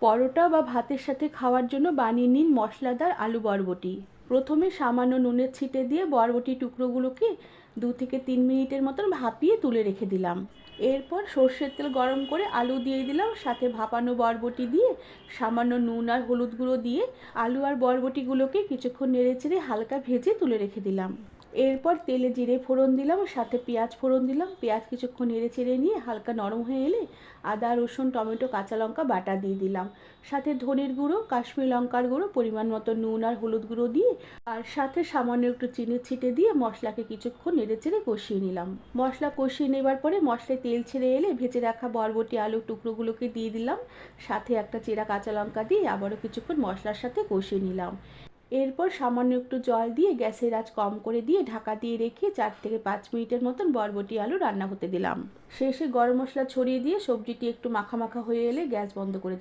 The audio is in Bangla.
পরোটা বা ভাতের সাথে খাওয়ার জন্য বানিয়ে নিন মশলাদার আলু বরবটি। প্রথমে সামান্য নুনের ছিটে দিয়ে বরবটি টুকরোগুলোকে 2 থেকে 3 মিনিটের মতন ভাপিয়ে তুলে রেখে দিলাম। এরপর সর্ষের তেল গরম করে আলু দিয়ে দিলাম, সাথে ভাপানো বরবটি দিয়ে সামান্য নুন আর হলুদ গুঁড়ো দিয়ে আলু আর বরবটিগুলোকে কিছুক্ষণ নেড়েচেড়ে হালকা ভেজে তুলে রেখে দিলাম। এরপর তেলে জিরে ফোড়ন দিলাম, সাথে পেঁয়াজ ফোড়ন দিলাম। পেঁয়াজ কিছুক্ষণ নেড়েচেড়ে নিয়ে হালকা নরম হয়ে এলে আদা রসুন টমেটো কাঁচা লঙ্কা বাটা দিয়ে দিলাম, সাথে ধনের গুঁড়ো কাশ্মীরি লঙ্কার গুঁড়ো পরিমাণ মতো নুন আর হলুদ গুঁড়ো দিয়ে আর সাথে সামান্য একটু চিনি ছিটে দিয়ে মশলাকে কিছুক্ষণ নেড়েচেড়ে কষিয়ে নিলাম। মশলা কষিয়ে নেবার পরে মশলায় তেল ছেড়ে এলে ভেজে রাখা বরবটি আলুর টুকরোগুলোকে দিয়ে দিলাম, সাথে একটা চেরা কাঁচা লঙ্কা দিয়ে আবারও কিছুক্ষণ মশলার সাথে কষিয়ে নিলাম। এরপর সামান্য একটু জল দিয়ে গ্যাসের আঁচ কম করে দিয়ে ঢাকা দিয়ে রেখে 4 থেকে 5 মিনিটের মতন বরবটি আলু রান্না হতে দিলাম। শেষে গরম মশলা ছড়িয়ে দিয়ে সবজিটি একটু মাখা মাখা হয়ে এলে গ্যাস বন্ধ করে দিলাম।